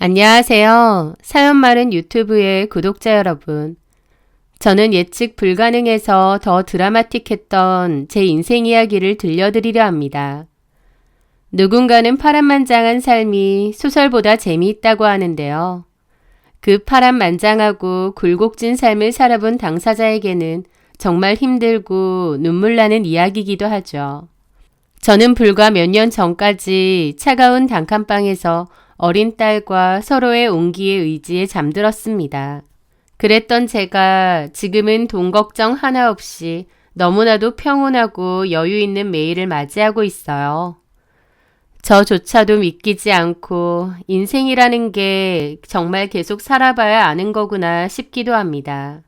안녕하세요. 사연 많은 유튜브의 구독자 여러분. 저는 예측 불가능해서 더 드라마틱했던 제 인생 이야기를 들려드리려 합니다. 누군가는 파란만장한 삶이 소설보다 재미있다고 하는데요. 그 파란만장하고 굴곡진 삶을 살아본 당사자에게는 정말 힘들고 눈물 나는 이야기이기도 하죠. 저는 불과 몇 년 전까지 차가운 단칸방에서 어린 딸과 서로의 온기에 의지에 잠들었습니다. 그랬던 제가 지금은 돈 걱정 하나 없이 너무나도 평온하고 여유 있는 매일을 맞이하고 있어요. 저조차도 믿기지 않고 인생이라는 게 정말 계속 살아봐야 아는 거구나 싶기도 합니다.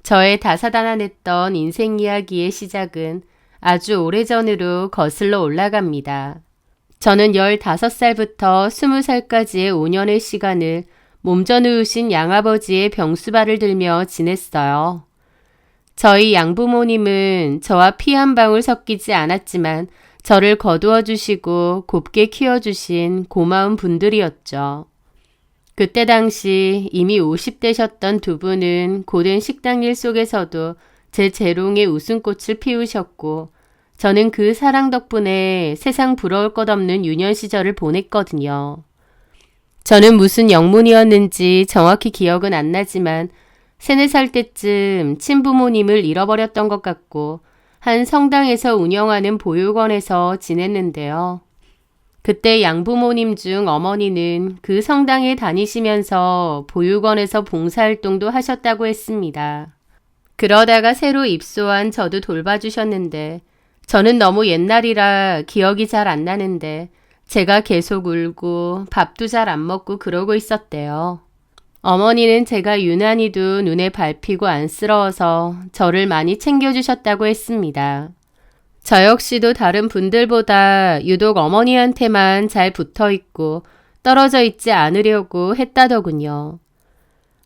저의 다사다난했던 인생 이야기의 시작은 아주 오래전으로 거슬러 올라갑니다. 저는 15살부터 20살까지의 5년의 시간을 몸져 누우신 양아버지의 병수발을 들며 지냈어요. 저희 양부모님은 저와 피 한 방울 섞이지 않았지만 저를 거두어 주시고 곱게 키워주신 고마운 분들이었죠. 그때 당시 이미 50대셨던 두 분은 고된 식당 일 속에서도 제 재롱에 웃음꽃을 피우셨고 저는 그 사랑 덕분에 세상 부러울 것 없는 유년 시절을 보냈거든요. 저는 무슨 영문이었는지 정확히 기억은 안 나지만 3, 4살 때쯤 친부모님을 잃어버렸던 것 같고 한 성당에서 운영하는 보육원에서 지냈는데요. 그때 양부모님 중 어머니는 그 성당에 다니시면서 보육원에서 봉사활동도 하셨다고 했습니다. 그러다가 새로 입소한 저도 돌봐주셨는데 저는 너무 옛날이라 기억이 잘 안 나는데 제가 계속 울고 밥도 잘 안 먹고 그러고 있었대요. 어머니는 제가 유난히도 눈에 밟히고 안쓰러워서 저를 많이 챙겨주셨다고 했습니다. 저 역시도 다른 분들보다 유독 어머니한테만 잘 붙어있고 떨어져 있지 않으려고 했다더군요.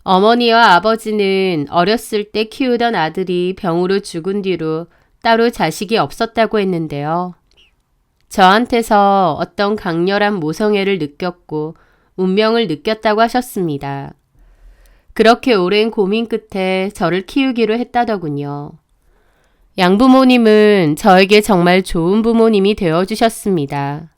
어머니와 아버지는 어렸을 때 키우던 아들이 병으로 죽은 뒤로 따로 자식이 없었다고 했는데요. 저한테서 어떤 강렬한 모성애를 느꼈고 운명을 느꼈다고 하셨습니다. 그렇게 오랜 고민 끝에 저를 키우기로 했다더군요. 양부모님은 저에게 정말 좋은 부모님이 되어주셨습니다.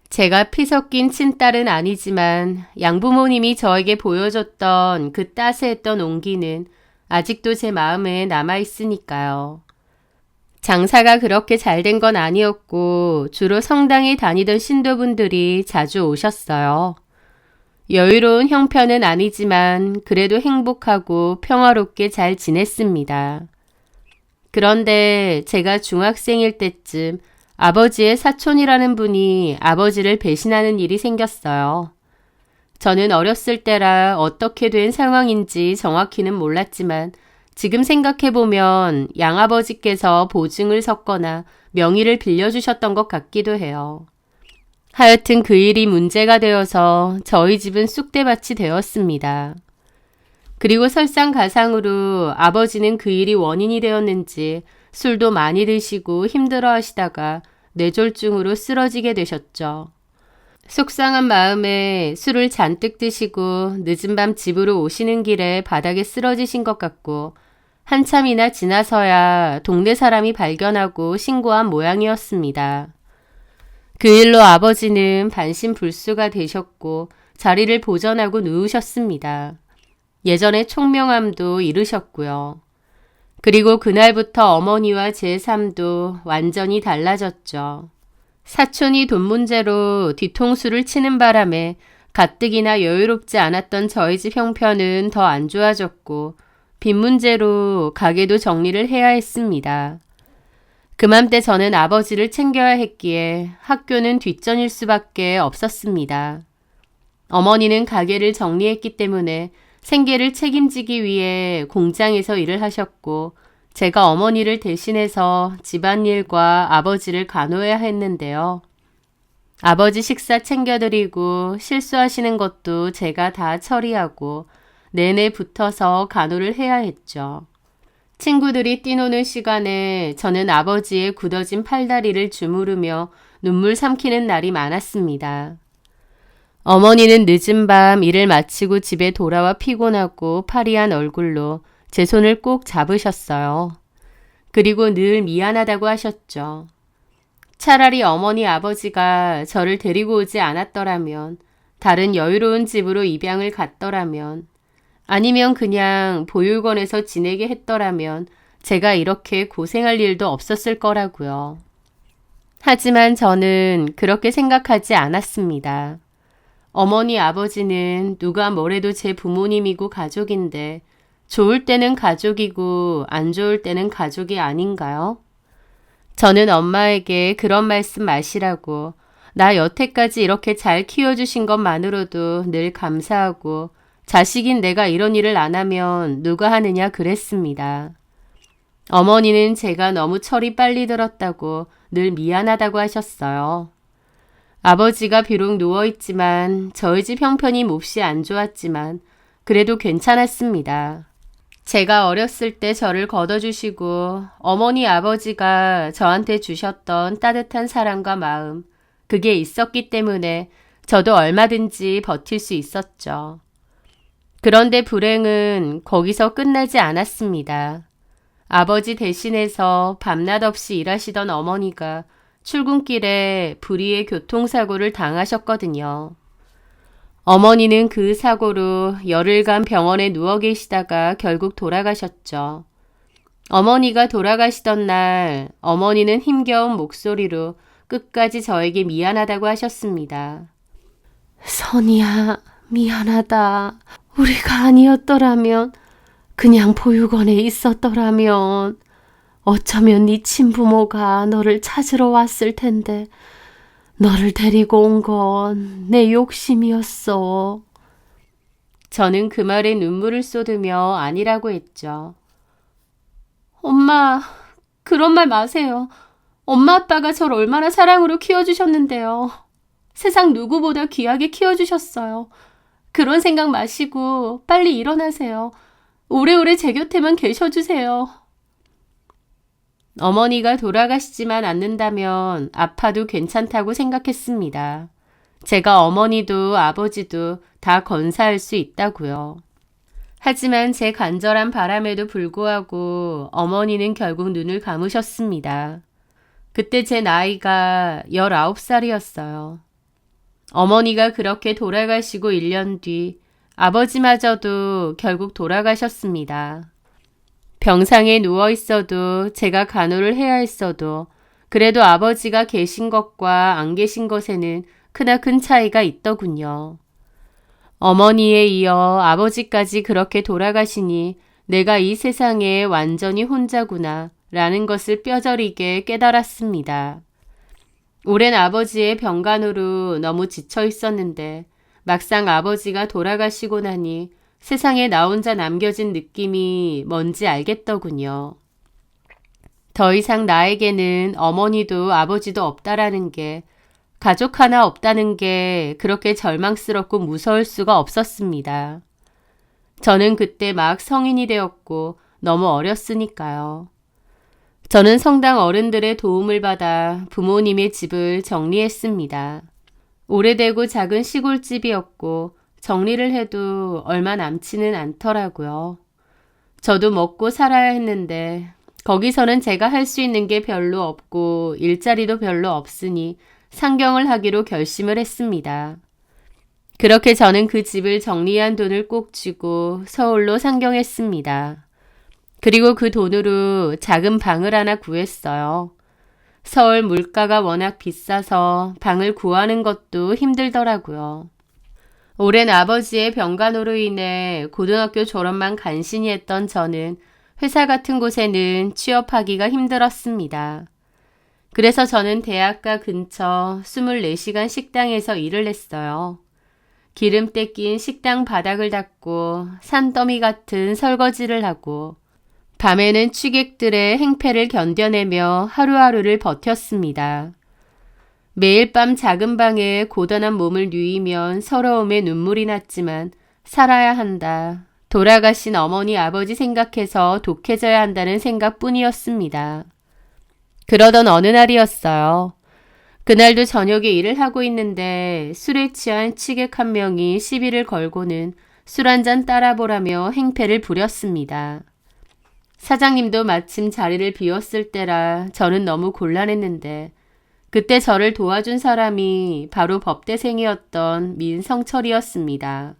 제가 피 섞인 친딸은 아니지만 양부모님이 저에게 보여줬던 그 따스했던 온기는 아직도 제 마음에 남아있으니까요. 장사가 그렇게 잘 된 건 아니었고 주로 성당에 다니던 신도분들이 자주 오셨어요. 여유로운 형편은 아니지만 그래도 행복하고 평화롭게 잘 지냈습니다. 그런데 제가 중학생일 때쯤 아버지의 사촌이라는 분이 아버지를 배신하는 일이 생겼어요. 저는 어렸을 때라 어떻게 된 상황인지 정확히는 몰랐지만 지금 생각해보면 양아버지께서 보증을 섰거나 명의를 빌려주셨던 것 같기도 해요. 하여튼 그 일이 문제가 되어서 저희 집은 쑥대밭이 되었습니다. 그리고 설상가상으로 아버지는 그 일이 원인이 되었는지 술도 많이 드시고 힘들어 하시다가 뇌졸중으로 쓰러지게 되셨죠. 속상한 마음에 술을 잔뜩 드시고 늦은 밤 집으로 오시는 길에 바닥에 쓰러지신 것 같고 한참이나 지나서야 동네 사람이 발견하고 신고한 모양이었습니다. 그 일로 아버지는 반신불수가 되셨고 자리를 보전하고 누우셨습니다. 예전에 총명함도 잃으셨고요. 그리고 그날부터 어머니와 제 삶도 완전히 달라졌죠. 사촌이 돈 문제로 뒤통수를 치는 바람에 가뜩이나 여유롭지 않았던 저희 집 형편은 더 안 좋아졌고 빚 문제로 가게도 정리를 해야 했습니다. 그맘때 저는 아버지를 챙겨야 했기에 학교는 뒷전일 수밖에 없었습니다. 어머니는 가게를 정리했기 때문에 생계를 책임지기 위해 공장에서 일을 하셨고 제가 어머니를 대신해서 집안일과 아버지를 간호해야 했는데요. 아버지 식사 챙겨드리고 실수하시는 것도 제가 다 처리하고 내내 붙어서 간호를 해야 했죠. 친구들이 뛰노는 시간에 저는 아버지의 굳어진 팔다리를 주무르며 눈물 삼키는 날이 많았습니다. 어머니는 늦은 밤 일을 마치고 집에 돌아와 피곤하고 파리한 얼굴로 제 손을 꼭 잡으셨어요. 그리고 늘 미안하다고 하셨죠. 차라리 어머니 아버지가 저를 데리고 오지 않았더라면, 다른 여유로운 집으로 입양을 갔더라면, 아니면 그냥 보육원에서 지내게 했더라면 제가 이렇게 고생할 일도 없었을 거라고요. 하지만 저는 그렇게 생각하지 않았습니다. 어머니 아버지는 누가 뭐래도 제 부모님이고 가족인데 좋을 때는 가족이고 안 좋을 때는 가족이 아닌가요? 저는 엄마에게 그런 말씀 마시라고 나 여태까지 이렇게 잘 키워주신 것만으로도 늘 감사하고 자식인 내가 이런 일을 안 하면 누가 하느냐 그랬습니다. 어머니는 제가 너무 철이 빨리 들었다고 늘 미안하다고 하셨어요. 아버지가 비록 누워있지만 저희 집 형편이 몹시 안 좋았지만 그래도 괜찮았습니다. 제가 어렸을 때 저를 걷어주시고 어머니 아버지가 저한테 주셨던 따뜻한 사랑과 마음, 그게 있었기 때문에 저도 얼마든지 버틸 수 있었죠. 그런데 불행은 거기서 끝나지 않았습니다. 아버지 대신해서 밤낮 없이 일하시던 어머니가 출근길에 불의의 교통사고를 당하셨거든요. 어머니는 그 사고로 열흘간 병원에 누워 계시다가 결국 돌아가셨죠. 어머니가 돌아가시던 날 어머니는 힘겨운 목소리로 끝까지 저에게 미안하다고 하셨습니다. 선이야, 미안하다. 우리가 아니었더라면, 그냥 보육원에 있었더라면 어쩌면 네 친부모가 너를 찾으러 왔을 텐데 너를 데리고 온 건 내 욕심이었어. 저는 그 말에 눈물을 쏟으며 아니라고 했죠. 엄마, 그런 말 마세요. 엄마 아빠가 저를 얼마나 사랑으로 키워주셨는데요. 세상 누구보다 귀하게 키워주셨어요. 그런 생각 마시고 빨리 일어나세요. 오래오래 제 곁에만 계셔주세요. 어머니가 돌아가시지만 않는다면 아파도 괜찮다고 생각했습니다. 제가 어머니도 아버지도 다 건사할 수 있다고요. 하지만 제 간절한 바람에도 불구하고 어머니는 결국 눈을 감으셨습니다. 그때 제 나이가 19살이었어요. 어머니가 그렇게 돌아가시고 1년 뒤 아버지마저도 결국 돌아가셨습니다. 병상에 누워 있어도 제가 간호를 해야 했어도 그래도 아버지가 계신 것과 안 계신 것에는 크나큰 차이가 있더군요. 어머니에 이어 아버지까지 그렇게 돌아가시니 내가 이 세상에 완전히 혼자구나 라는 것을 뼈저리게 깨달았습니다. 오랜 아버지의 병간호로 너무 지쳐 있었는데 막상 아버지가 돌아가시고 나니 세상에 나 혼자 남겨진 느낌이 뭔지 알겠더군요. 더 이상 나에게는 어머니도 아버지도 없다라는 게, 가족 하나 없다는 게 그렇게 절망스럽고 무서울 수가 없었습니다. 저는 그때 막 성인이 되었고 너무 어렸으니까요. 저는 성당 어른들의 도움을 받아 부모님의 집을 정리했습니다. 오래되고 작은 시골집이었고 정리를 해도 얼마 남지는 않더라고요. 저도 먹고 살아야 했는데 거기서는 제가 할 수 있는 게 별로 없고 일자리도 별로 없으니 상경을 하기로 결심을 했습니다. 그렇게 저는 그 집을 정리한 돈을 꼭 쥐고 서울로 상경했습니다. 그리고 그 돈으로 작은 방을 하나 구했어요. 서울 물가가 워낙 비싸서 방을 구하는 것도 힘들더라고요. 오랜 아버지의 병간호로 인해 고등학교 졸업만 간신히 했던 저는 회사 같은 곳에는 취업하기가 힘들었습니다. 그래서 저는 대학가 근처 24시간 식당에서 일을 했어요. 기름때 낀 식당 바닥을 닦고 산더미 같은 설거지를 하고 밤에는 취객들의 행패를 견뎌내며 하루하루를 버텼습니다. 매일 밤 작은 방에 고단한 몸을 누이면 서러움에 눈물이 났지만 살아야 한다. 돌아가신 어머니 아버지 생각해서 독해져야 한다는 생각뿐이었습니다. 그러던 어느 날이었어요. 그날도 저녁에 일을 하고 있는데 술에 취한 취객 한 명이 시비를 걸고는 술 한 잔 따라보라며 행패를 부렸습니다. 사장님도 마침 자리를 비웠을 때라 저는 너무 곤란했는데 그때 저를 도와준 사람이 바로 법대생이었던 민성철이었습니다.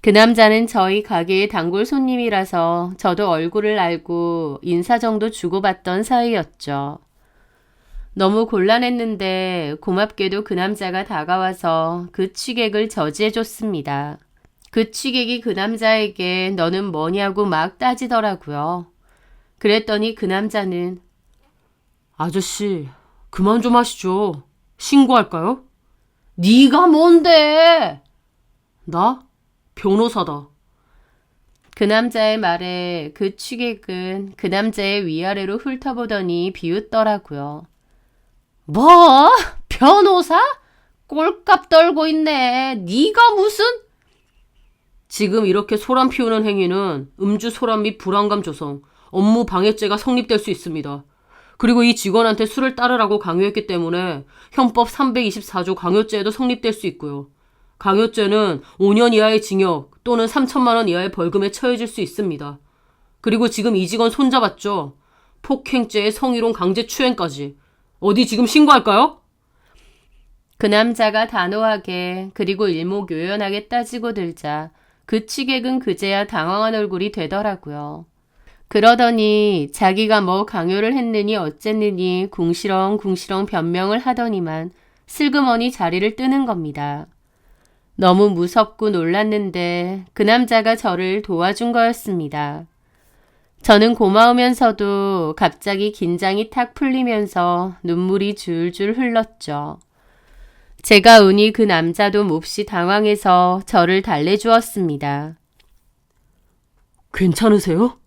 그 남자는 저희 가게의 단골 손님이라서 저도 얼굴을 알고 인사 정도 주고받던 사이였죠. 너무 곤란했는데 고맙게도 그 남자가 다가와서 그 취객을 저지해줬습니다. 그 취객이 그 남자에게 너는 뭐냐고 막 따지더라고요. 그랬더니 그 남자는 아저씨, 그만 좀 하시죠. 신고할까요? 네가 뭔데? 나? 변호사다. 그 남자의 말에 그 취객은 그 남자의 위아래로 훑어보더니 비웃더라고요. 뭐? 변호사? 꼴값 떨고 있네. 네가 무슨? 지금 이렇게 소란 피우는 행위는 음주 소란 및 불안감 조성, 업무 방해죄가 성립될 수 있습니다. 그리고 이 직원한테 술을 따르라고 강요했기 때문에 형법 324조 강요죄에도 성립될 수 있고요. 강요죄는 5년 이하의 징역 또는 3천만 원 이하의 벌금에 처해질 수 있습니다. 그리고 지금 이 직원 손잡았죠? 폭행죄의 성희롱 강제추행까지. 어디 지금 신고할까요? 그 남자가 단호하게 그리고 일목요연하게 따지고 들자 그 취객은 그제야 당황한 얼굴이 되더라고요. 그러더니 자기가 뭐 강요를 했느니 어쨌느니 궁시렁궁시렁 변명을 하더니만 슬그머니 자리를 뜨는 겁니다. 너무 무섭고 놀랐는데 그 남자가 저를 도와준 거였습니다. 저는 고마우면서도 갑자기 긴장이 탁 풀리면서 눈물이 줄줄 흘렀죠. 제가 우니 그 남자도 몹시 당황해서 저를 달래주었습니다. 괜찮으세요?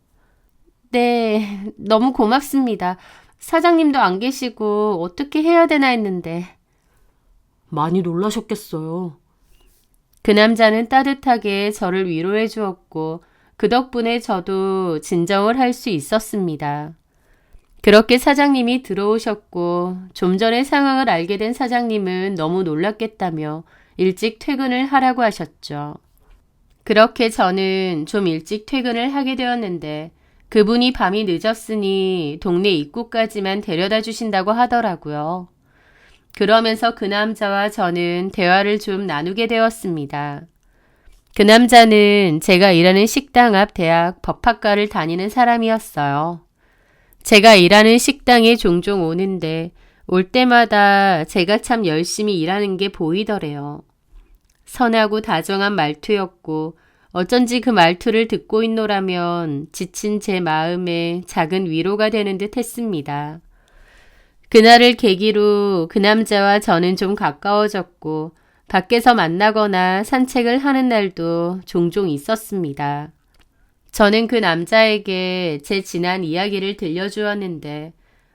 네, 너무 고맙습니다. 사장님도 안 계시고 어떻게 해야 되나 했는데. 많이 놀라셨겠어요. 그 남자는 따뜻하게 저를 위로해 주었고 그 덕분에 저도 진정을 할 수 있었습니다. 그렇게 사장님이 들어오셨고 좀 전에 상황을 알게 된 사장님은 너무 놀랐겠다며 일찍 퇴근을 하라고 하셨죠. 그렇게 저는 좀 일찍 퇴근을 하게 되었는데 그분이 밤이 늦었으니 동네 입구까지만 데려다 주신다고 하더라고요. 그러면서 그 남자와 저는 대화를 좀 나누게 되었습니다. 그 남자는 제가 일하는 식당 앞 대학 법학과를 다니는 사람이었어요. 제가 일하는 식당에 종종 오는데 올 때마다 제가 참 열심히 일하는 게 보이더래요. 선하고 다정한 말투였고 어쩐지 그 말투를 듣고 있노라면 지친 제 마음에 작은 위로가 되는 듯 했습니다. 그날을 계기로 그 남자와 저는 좀 가까워졌고 밖에서 만나거나 산책을 하는 날도 종종 있었습니다. 저는 그 남자에게 제 지난 이야기를 들려주었는데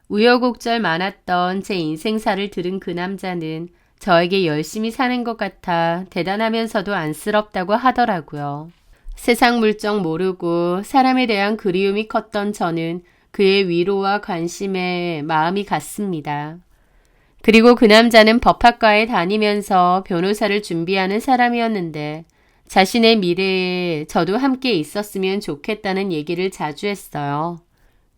우여곡절 많았던 제 인생사를 들은 그 남자는 저에게 열심히 사는 것 같아 대단하면서도 안쓰럽다고 하더라고요. 세상 물정 모르고 사람에 대한 그리움이 컸던 저는 그의 위로와 관심에 마음이 갔습니다. 그리고 그 남자는 법학과에 다니면서 변호사를 준비하는 사람이었는데 자신의 미래에 저도 함께 있었으면 좋겠다는 얘기를 자주 했어요.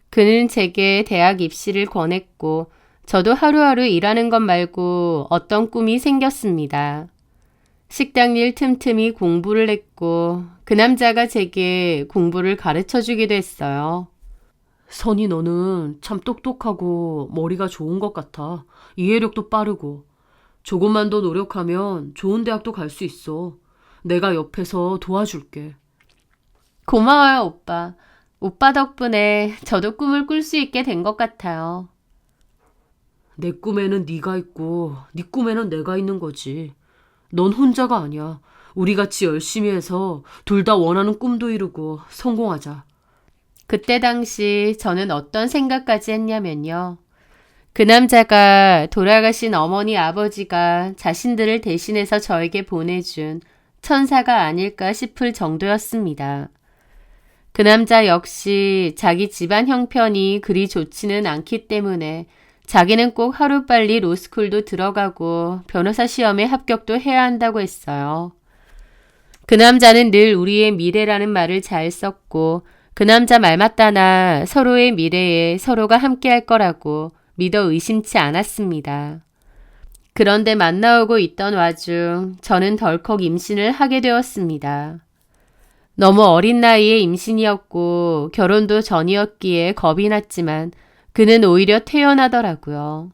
그는 제게 대학 입시를 권했고 저도 하루하루 일하는 것 말고 어떤 꿈이 생겼습니다. 식당 일 틈틈이 공부를 했고 그 남자가 제게 공부를 가르쳐 주기도 했어요. 선이 너는 참 똑똑하고 머리가 좋은 것 같아. 이해력도 빠르고. 조금만 더 노력하면 좋은 대학도 갈 수 있어. 내가 옆에서 도와줄게. 고마워요, 오빠. 오빠 덕분에 저도 꿈을 꿀 수 있게 된 것 같아요. 내 꿈에는 네가 있고 네 꿈에는 내가 있는 거지. 넌 혼자가 아니야. 우리 같이 열심히 해서 둘 다 원하는 꿈도 이루고 성공하자. 그때 당시 저는 어떤 생각까지 했냐면요. 그 남자가 돌아가신 어머니 아버지가 자신들을 대신해서 저에게 보내준 천사가 아닐까 싶을 정도였습니다. 그 남자 역시 자기 집안 형편이 그리 좋지는 않기 때문에 자기는 꼭 하루빨리 로스쿨도 들어가고 변호사 시험에 합격도 해야 한다고 했어요. 그 남자는 늘 우리의 미래라는 말을 잘 썼고 그 남자 말 맞다나 서로의 미래에 서로가 함께할 거라고 믿어 의심치 않았습니다. 그런데 만나오고 있던 와중 저는 덜컥 임신을 하게 되었습니다. 너무 어린 나이에 임신이었고 결혼도 전이었기에 겁이 났지만 그는 오히려 태연하더라고요.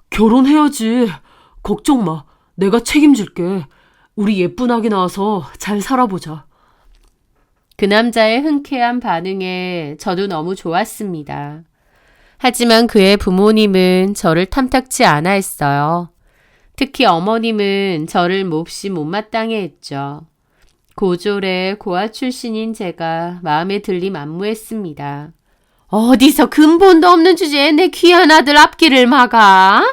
결혼해야지. 걱정 마. 내가 책임질게. 우리 예쁜 아기 낳아서 잘 살아보자. 그 남자의 흔쾌한 반응에 저도 너무 좋았습니다. 하지만 그의 부모님은 저를 탐탁치 않아 했어요. 특히 어머님은 저를 몹시 못마땅해 했죠. 고졸의 고아 출신인 제가 마음에 들리 만무했습니다. 어디서 근본도 없는 주제에 내 귀한 아들 앞길을 막아?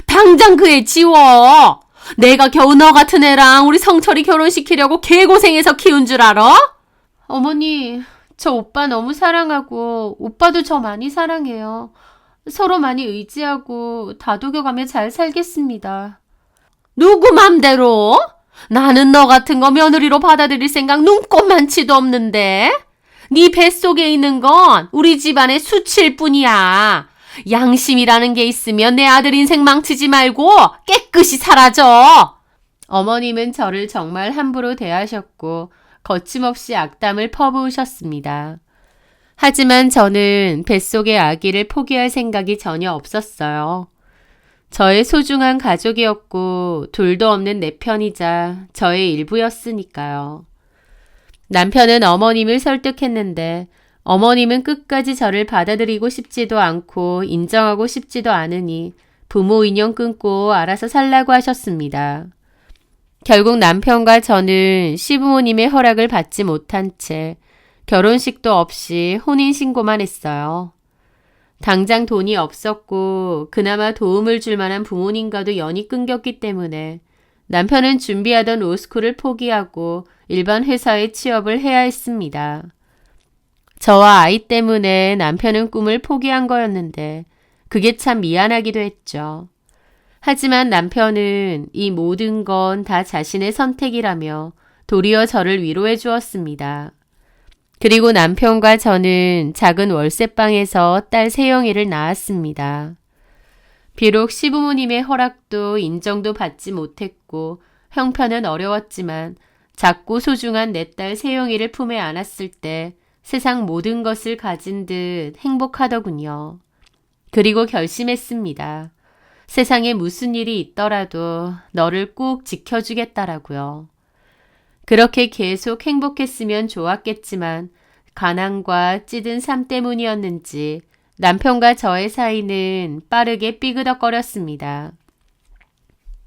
당장 그 애 지워! 내가 겨우 너 같은 애랑 우리 성철이 결혼시키려고 개고생해서 키운 줄 알아? 어머니, 저 오빠 너무 사랑하고 오빠도 저 많이 사랑해요. 서로 많이 의지하고 다독여가며 잘 살겠습니다. 누구 맘대로? 나는 너 같은 거 며느리로 받아들일 생각 눈꼽만치도 없는데? 네 뱃속에 있는 건 우리 집안의 수치일 뿐이야. 양심이라는 게 있으면 내 아들 인생 망치지 말고 깨끗이 사라져. 어머님은 저를 정말 함부로 대하셨고 거침없이 악담을 퍼부으셨습니다. 하지만 저는 뱃속의 아기를 포기할 생각이 전혀 없었어요. 저의 소중한 가족이었고 둘도 없는 내 편이자 저의 일부였으니까요. 남편은 어머님을 설득했는데 어머님은 끝까지 저를 받아들이고 싶지도 않고 인정하고 싶지도 않으니 부모 인연 끊고 알아서 살라고 하셨습니다. 결국 남편과 저는 시부모님의 허락을 받지 못한 채 결혼식도 없이 혼인신고만 했어요. 당장 돈이 없었고 그나마 도움을 줄 만한 부모님과도 연이 끊겼기 때문에 남편은 준비하던 로스쿨을 포기하고 일반 회사에 취업을 해야 했습니다. 저와 아이 때문에 남편은 꿈을 포기한 거였는데 그게 참 미안하기도 했죠. 하지만 남편은 이 모든 건 다 자신의 선택이라며 도리어 저를 위로해 주었습니다. 그리고 남편과 저는 작은 월세방에서 딸 세영이를 낳았습니다. 비록 시부모님의 허락도 인정도 받지 못했고 형편은 어려웠지만 작고 소중한 내 딸 세영이를 품에 안았을 때 세상 모든 것을 가진 듯 행복하더군요. 그리고 결심했습니다. 세상에 무슨 일이 있더라도 너를 꼭 지켜주겠다라고요. 그렇게 계속 행복했으면 좋았겠지만 가난과 찌든 삶 때문이었는지 남편과 저의 사이는 빠르게 삐그덕거렸습니다.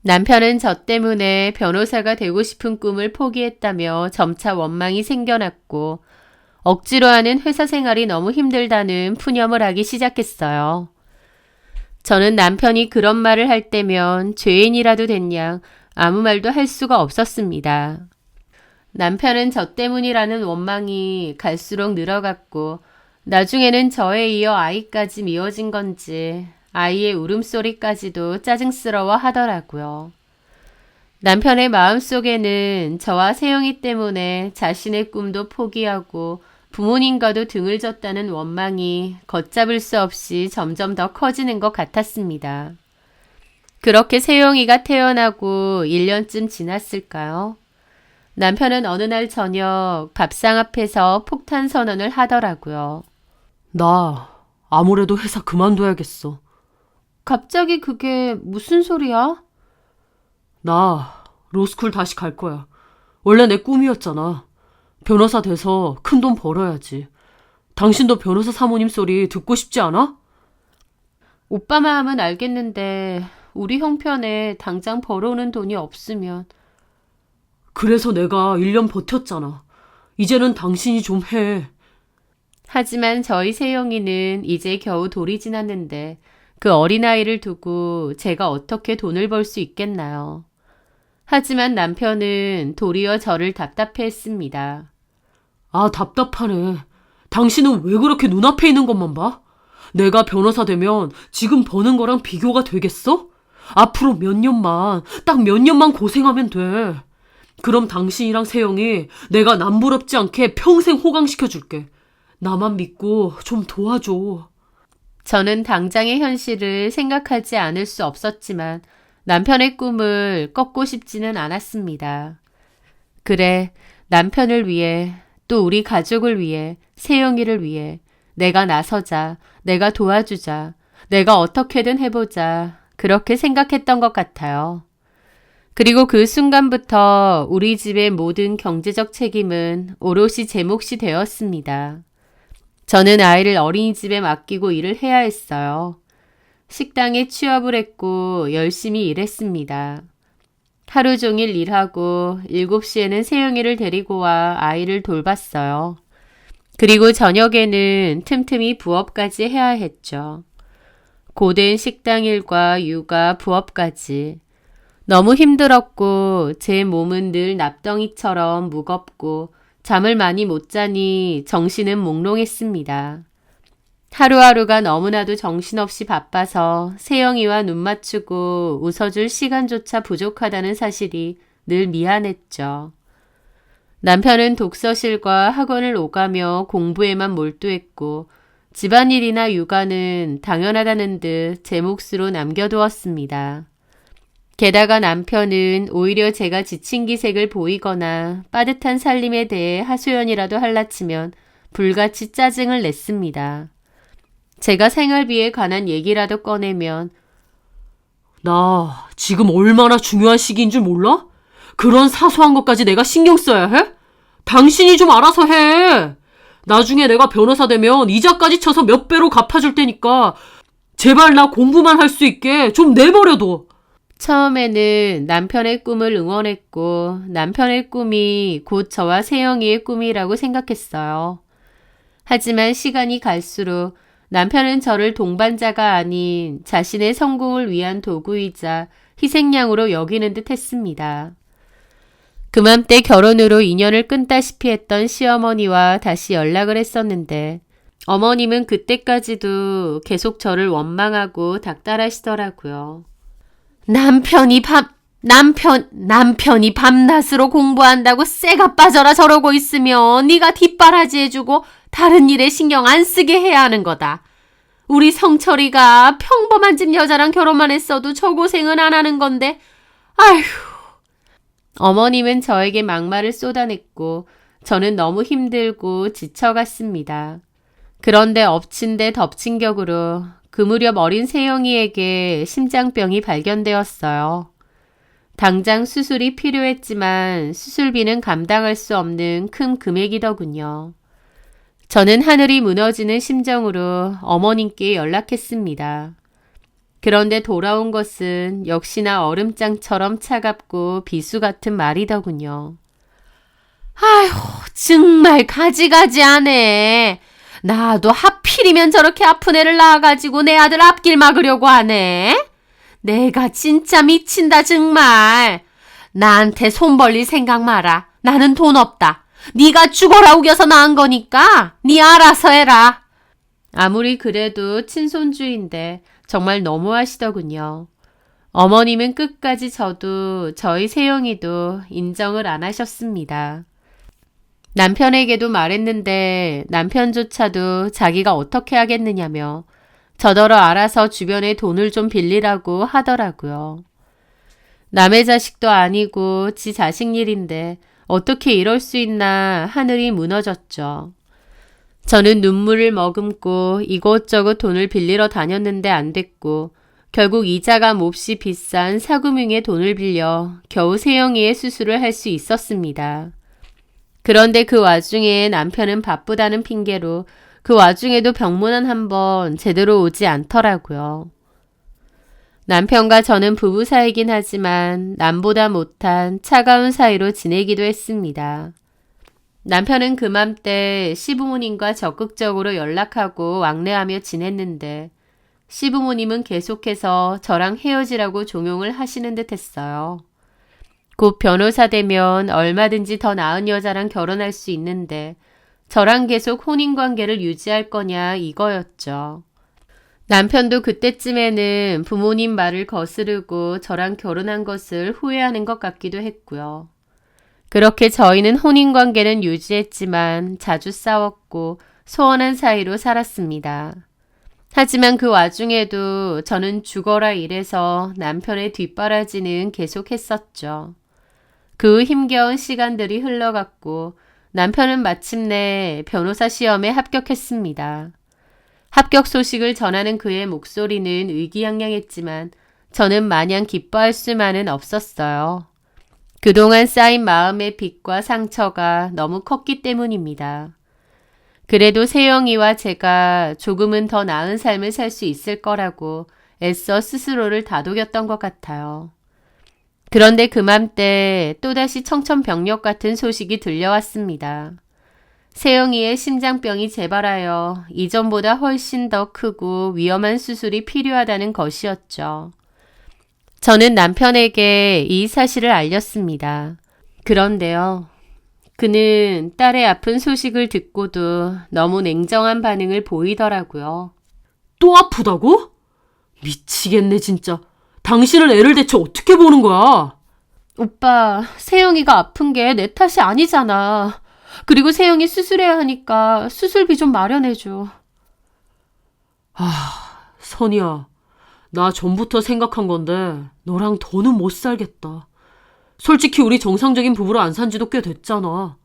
남편은 저 때문에 변호사가 되고 싶은 꿈을 포기했다며 점차 원망이 생겨났고 억지로 하는 회사 생활이 너무 힘들다는 푸념을 하기 시작했어요. 저는 남편이 그런 말을 할 때면 죄인이라도 됐냐 아무 말도 할 수가 없었습니다. 남편은 저 때문이라는 원망이 갈수록 늘어갔고 나중에는 저에 이어 아이까지 미워진 건지 아이의 울음소리까지도 짜증스러워 하더라고요. 남편의 마음속에는 저와 세영이 때문에 자신의 꿈도 포기하고 부모님과도 등을 졌다는 원망이 걷잡을 수 없이 점점 더 커지는 것 같았습니다. 그렇게 세영이가 태어나고 1년쯤 지났을까요? 남편은 어느 날 저녁 밥상 앞에서 폭탄 선언을 하더라고요. 나 아무래도 회사 그만둬야겠어. 갑자기 그게 무슨 소리야? 나 로스쿨 다시 갈 거야. 원래 내 꿈이었잖아. 변호사 돼서 큰 돈 벌어야지. 당신도 변호사 사모님 소리 듣고 싶지 않아? 오빠 마음은 알겠는데 우리 형편에 당장 벌어오는 돈이 없으면. 그래서 내가 1년 버텼잖아. 이제는 당신이 좀 해. 하지만 저희 세영이는 이제 겨우 돌이 지났는데 그 어린아이를 두고 제가 어떻게 돈을 벌 수 있겠나요? 하지만 남편은 도리어 저를 답답해했습니다. 아, 답답하네. 당신은 왜 그렇게 눈앞에 있는 것만 봐? 내가 변호사 되면 지금 버는 거랑 비교가 되겠어? 앞으로 몇 년만, 딱 몇 년만 고생하면 돼. 그럼 당신이랑 세영이 내가 남부럽지 않게 평생 호강시켜줄게. 나만 믿고 좀 도와줘. 저는 당장의 현실을 생각하지 않을 수 없었지만 남편의 꿈을 꺾고 싶지는 않았습니다. 그래, 남편을 위해, 또 우리 가족을 위해, 세영이를 위해 내가 나서자, 내가 도와주자, 내가 어떻게든 해보자, 그렇게 생각했던 것 같아요. 그리고 그 순간부터 우리 집의 모든 경제적 책임은 오롯이 제 몫이 되었습니다. 저는 아이를 어린이집에 맡기고 일을 해야 했어요. 식당에 취업을 했고 열심히 일했습니다. 하루 종일 일하고 7시에는 세영이를 데리고 와 아이를 돌봤어요. 그리고 저녁에는 틈틈이 부업까지 해야 했죠. 고된 식당 일과 육아, 부업까지. 너무 힘들었고 제 몸은 늘 납덩이처럼 무겁고 잠을 많이 못 자니 정신은 몽롱했습니다. 하루하루가 너무나도 정신없이 바빠서 세영이와 눈 맞추고 웃어줄 시간조차 부족하다는 사실이 늘 미안했죠. 남편은 독서실과 학원을 오가며 공부에만 몰두했고 집안일이나 육아는 당연하다는 듯 제 몫으로 남겨두었습니다. 게다가 남편은 오히려 제가 지친 기색을 보이거나 빠듯한 살림에 대해 하소연이라도 할라치면 불같이 짜증을 냈습니다. 제가 생활비에 관한 얘기라도 꺼내면 나 지금 얼마나 중요한 시기인 줄 몰라? 그런 사소한 것까지 내가 신경 써야 해? 당신이 좀 알아서 해. 나중에 내가 변호사 되면 이자까지 쳐서 몇 배로 갚아줄 테니까 제발 나 공부만 할 수 있게 좀 내버려둬. 처음에는 남편의 꿈을 응원했고 남편의 꿈이 곧 저와 세영이의 꿈이라고 생각했어요. 하지만 시간이 갈수록 남편은 저를 동반자가 아닌 자신의 성공을 위한 도구이자 희생양으로 여기는 듯 했습니다. 그맘때 결혼으로 인연을 끊다시피 했던 시어머니와 다시 연락을 했었는데 어머님은 그때까지도 계속 저를 원망하고 닥달하시더라고요. 남편이 밤낮으로 공부한다고 쇠가 빠져라 저러고 있으면 네가 뒷바라지 해주고 다른 일에 신경 안 쓰게 해야 하는 거다. 우리 성철이가 평범한 집 여자랑 결혼만 했어도 저 고생은 안 하는 건데 아휴. 어머님은 저에게 막말을 쏟아냈고 저는 너무 힘들고 지쳐갔습니다. 그런데 엎친 데 덮친 격으로 그 무렵 어린 세영이에게 심장병이 발견되었어요. 당장 수술이 필요했지만 수술비는 감당할 수 없는 큰 금액이더군요. 저는 하늘이 무너지는 심정으로 어머님께 연락했습니다. 그런데 돌아온 것은 역시나 얼음장처럼 차갑고 비수 같은 말이더군요. 아휴, 정말 가지가지하네. 나도 하필이면 저렇게 아픈 애를 낳아가지고 내 아들 앞길 막으려고 하네. 내가 진짜 미친다 정말. 나한테 손 벌릴 생각 마라. 나는 돈 없다. 네가 죽어라 우겨서 낳은 거니까 네 알아서 해라. 아무리 그래도 친손주인데 정말 너무하시더군요. 어머님은 끝까지 저희 세영이도 인정을 안 하셨습니다. 남편에게도 말했는데 남편조차도 자기가 어떻게 하겠느냐며 저더러 알아서 주변에 돈을 좀 빌리라고 하더라고요. 남의 자식도 아니고 지 자식 일인데 어떻게 이럴 수 있나 하늘이 무너졌죠. 저는 눈물을 머금고 이곳저곳 돈을 빌리러 다녔는데 안 됐고 결국 이자가 몹시 비싼 사금융에 돈을 빌려 겨우 세영이의 수술을 할 수 있었습니다. 그런데 그 와중에 남편은 바쁘다는 핑계로 그 와중에도 병문안 한번 제대로 오지 않더라고요. 남편과 저는 부부 사이긴 하지만 남보다 못한 차가운 사이로 지내기도 했습니다. 남편은 그맘때 시부모님과 적극적으로 연락하고 왕래하며 지냈는데 시부모님은 계속해서 저랑 헤어지라고 종용을 하시는 듯 했어요. 곧 변호사 되면 얼마든지 더 나은 여자랑 결혼할 수 있는데 저랑 계속 혼인관계를 유지할 거냐 이거였죠. 남편도 그때쯤에는 부모님 말을 거스르고 저랑 결혼한 것을 후회하는 것 같기도 했고요. 그렇게 저희는 혼인관계는 유지했지만 자주 싸웠고 소원한 사이로 살았습니다. 하지만 그 와중에도 저는 죽어라 일해서 남편의 뒷바라지는 계속했었죠. 그 힘겨운 시간들이 흘러갔고 남편은 마침내 변호사 시험에 합격했습니다. 합격 소식을 전하는 그의 목소리는 의기양양했지만 저는 마냥 기뻐할 수만은 없었어요. 그동안 쌓인 마음의 빚과 상처가 너무 컸기 때문입니다. 그래도 세영이와 제가 조금은 더 나은 삶을 살 수 있을 거라고 애써 스스로를 다독였던 것 같아요. 그런데 그맘때 또다시 청천벽력 같은 소식이 들려왔습니다. 세영이의 심장병이 재발하여 이전보다 훨씬 더 크고 위험한 수술이 필요하다는 것이었죠. 저는 남편에게 이 사실을 알렸습니다. 그런데요. 그는 딸의 아픈 소식을 듣고도 너무 냉정한 반응을 보이더라고요. 또 아프다고? 미치겠네 진짜. 당신은 애를 대체 어떻게 보는 거야? 오빠, 세영이가 아픈 게 내 탓이 아니잖아. 그리고 세영이 수술해야 하니까 수술비 좀 마련해줘. 선이야, 나 전부터 생각한 건데 너랑 더는 못 살겠다. 솔직히 우리 정상적인 부부로 안 산 지도 꽤 됐잖아.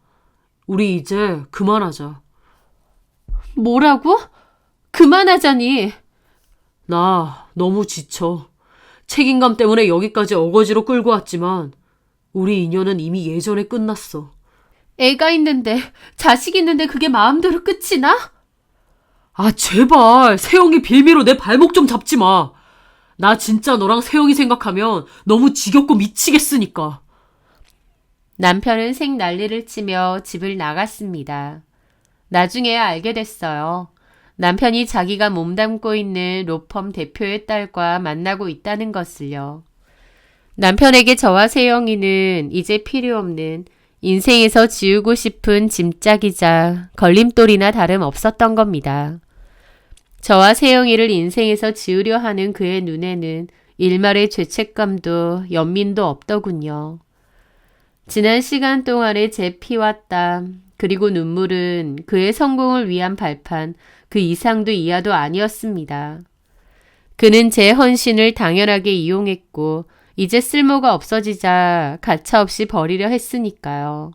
우리 이제 그만하자. 뭐라고? 그만하자니. 나 너무 지쳐. 책임감 때문에 여기까지 어거지로 끌고 왔지만 우리 인연은 이미 예전에 끝났어. 애가 있는데, 자식 있는데 그게 마음대로 끝이 나? 아, 제발 세영이 빌미로 내 발목 좀 잡지 마. 나 진짜 너랑 세영이 생각하면 너무 지겹고 미치겠으니까. 남편은 생난리를 치며 집을 나갔습니다. 나중에야 알게 됐어요. 남편이 자기가 몸담고 있는 로펌 대표의 딸과 만나고 있다는 것을요. 남편에게 저와 세영이는 이제 필요 없는 인생에서 지우고 싶은 짐짝이자 걸림돌이나 다름없었던 겁니다. 저와 세영이를 인생에서 지우려 하는 그의 눈에는 일말의 죄책감도 연민도 없더군요. 지난 시간 동안의 제 피와 땀, 그리고 눈물은 그의 성공을 위한 발판, 그 이상도 이하도 아니었습니다. 그는 제 헌신을 당연하게 이용했고 이제 쓸모가 없어지자 가차없이 버리려 했으니까요.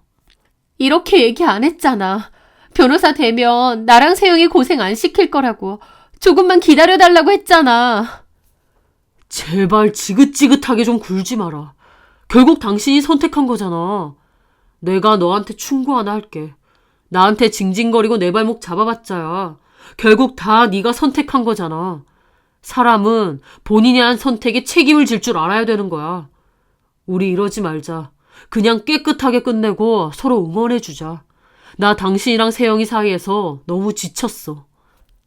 이렇게 얘기 안 했잖아. 변호사 되면 나랑 세영이 고생 안 시킬 거라고. 조금만 기다려달라고 했잖아. 제발 지긋지긋하게 좀 굴지 마라. 결국 당신이 선택한 거잖아. 내가 너한테 충고 하나 할게. 나한테 징징거리고 내 발목 잡아봤자야. 결국 다 네가 선택한 거잖아. 사람은 본인이 한 선택에 책임을 질 줄 알아야 되는 거야. 우리 이러지 말자. 그냥 깨끗하게 끝내고 서로 응원해주자. 나 당신이랑 세영이 사이에서 너무 지쳤어.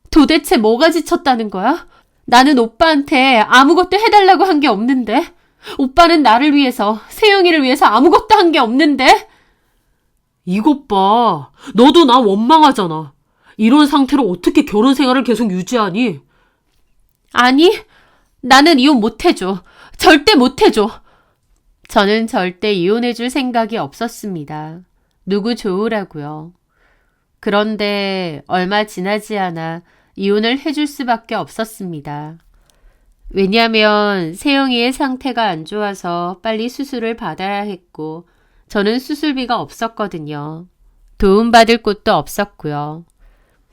도대체 뭐가 지쳤다는 거야? 나는 오빠한테 아무것도 해달라고 한 게 없는데? 오빠는 나를 위해서, 세영이를 위해서 아무것도 한 게 없는데? 이것 봐. 너도 나 원망하잖아. 이런 상태로 어떻게 결혼 생활을 계속 유지하니? 아니, 나는 이혼 못해줘. 절대 못해줘. 저는 절대 이혼해줄 생각이 없었습니다. 누구 좋으라고요. 그런데 얼마 지나지 않아 이혼을 해줄 수밖에 없었습니다. 왜냐하면 세영이의 상태가 안 좋아서 빨리 수술을 받아야 했고 저는 수술비가 없었거든요. 도움받을 곳도 없었고요.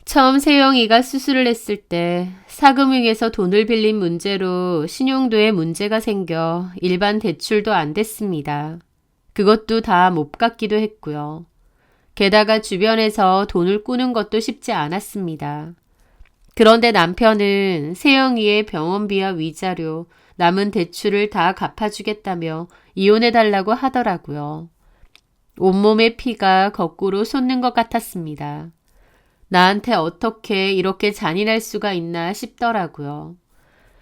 처음 세영이가 수술을 했을 때 사금융에서 돈을 빌린 문제로 신용도에 문제가 생겨 일반 대출도 안 됐습니다. 그것도 다 못 갚기도 했고요. 게다가 주변에서 돈을 꾸는 것도 쉽지 않았습니다. 그런데 남편은 세영이의 병원비와 위자료, 남은 대출을 다 갚아주겠다며 이혼해달라고 하더라고요. 온몸의 피가 거꾸로 솟는 것 같았습니다. 나한테 어떻게 이렇게 잔인할 수가 있나 싶더라고요.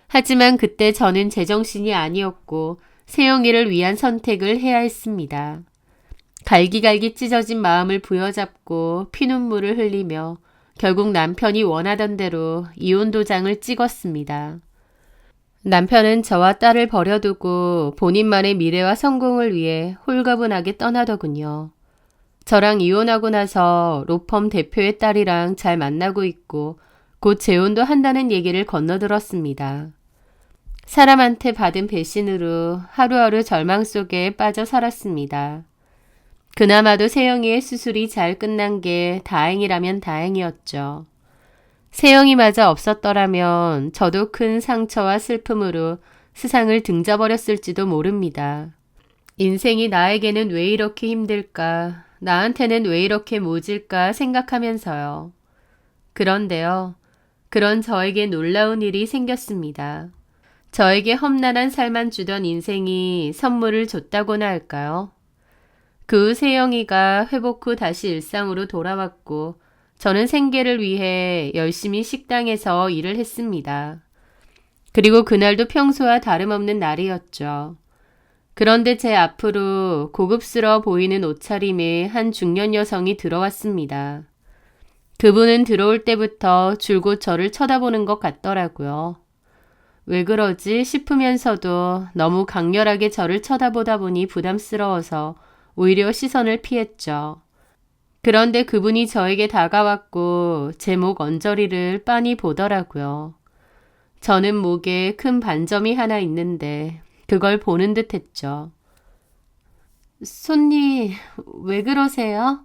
하지만 그때 저는 제정신이 아니었고 세영이를 위한 선택을 해야 했습니다. 갈기갈기 찢어진 마음을 부여잡고 피눈물을 흘리며 결국 남편이 원하던 대로 이혼 도장을 찍었습니다. 남편은 저와 딸을 버려두고 본인만의 미래와 성공을 위해 홀가분하게 떠나더군요. 저랑 이혼하고 나서 로펌 대표의 딸이랑 잘 만나고 있고 곧 재혼도 한다는 얘기를 건너들었습니다. 사람한테 받은 배신으로 하루하루 절망 속에 빠져 살았습니다. 그나마도 세영이의 수술이 잘 끝난 게 다행이라면 다행이었죠. 세영이마저 없었더라면 저도 큰 상처와 슬픔으로 세상을 등져버렸을지도 모릅니다. 인생이 나에게는 왜 이렇게 힘들까, 나한테는 왜 이렇게 모질까 생각하면서요. 그런데요, 그런 저에게 놀라운 일이 생겼습니다. 저에게 험난한 삶만 주던 인생이 선물을 줬다고나 할까요? 그 후 세영이가 회복 후 다시 일상으로 돌아왔고 저는 생계를 위해 열심히 식당에서 일을 했습니다. 그리고 그날도 평소와 다름없는 날이었죠. 그런데 제 앞으로 고급스러워 보이는 옷차림의 한 중년 여성이 들어왔습니다. 그분은 들어올 때부터 줄곧 저를 쳐다보는 것 같더라고요. 왜 그러지 싶으면서도 너무 강렬하게 저를 쳐다보다 보니 부담스러워서 오히려 시선을 피했죠. 그런데 그분이 저에게 다가왔고 제 목 언저리를 빤히 보더라고요. 저는 목에 큰 반점이 하나 있는데 그걸 보는 듯 했죠. 손님, 왜 그러세요?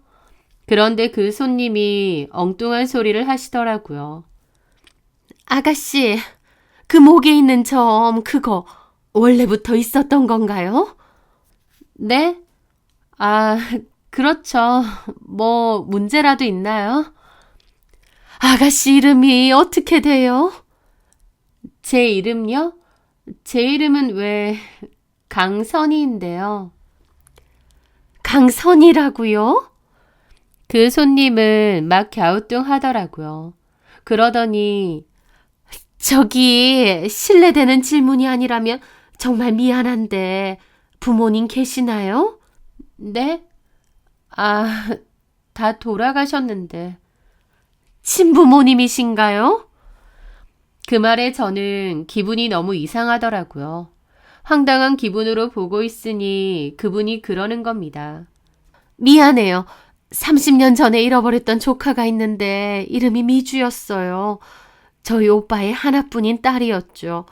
그런데 그 손님이 엉뚱한 소리를 하시더라고요. 아가씨, 그 목에 있는 점 그거 원래부터 있었던 건가요? 네? 아, 그렇죠. 뭐 문제라도 있나요? 아가씨 이름이 어떻게 돼요? 제 이름요? 제 이름은 왜 강선희인데요. 강선희라고요? 그 손님은 막 갸우뚱하더라고요. 그러더니 저기 실례되는 질문이 아니라면 정말 미안한데 부모님 계시나요? 네? 아, 다 돌아가셨는데. 친부모님이신가요? 그 말에 저는 기분이 너무 이상하더라고요. 황당한 기분으로 보고 있으니 그분이 그러는 겁니다. 미안해요. 30년 전에 잃어버렸던 조카가 있는데 이름이 미주였어요. 저희 오빠의 하나뿐인 딸이었죠.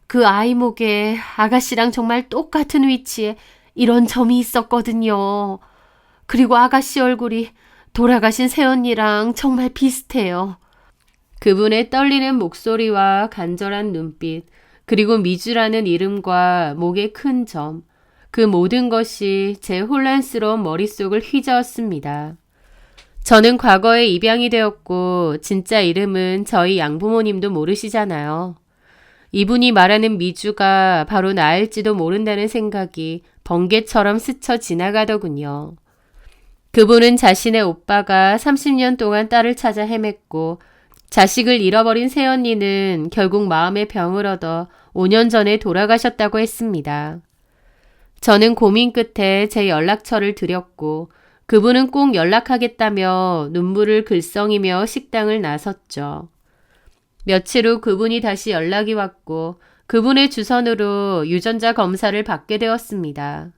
그 아이 목에 아가씨랑 정말 똑같은 위치에 이런 점이 있었거든요. 그리고 아가씨 얼굴이 돌아가신 새언니랑 정말 비슷해요. 그분의 떨리는 목소리와 간절한 눈빛, 그리고 미주라는 이름과 목의 큰 점, 그 모든 것이 제 혼란스러운 머릿속을 휘저었습니다. 저는 과거에 입양이 되었고 진짜 이름은 저희 양부모님도 모르시잖아요. 이분이 말하는 미주가 바로 나일지도 모른다는 생각이 번개처럼 스쳐 지나가더군요. 그분은 자신의 오빠가 30년 동안 딸을 찾아 헤맸고 자식을 잃어버린 새언니는 결국 마음의 병을 얻어 5년 전에 돌아가셨다고 했습니다. 저는 고민 끝에 제 연락처를 드렸고 그분은 꼭 연락하겠다며 눈물을 글썽이며 식당을 나섰죠. 며칠 후 그분이 다시 연락이 왔고 그분의 주선으로 유전자 검사를 받게 되었습니다.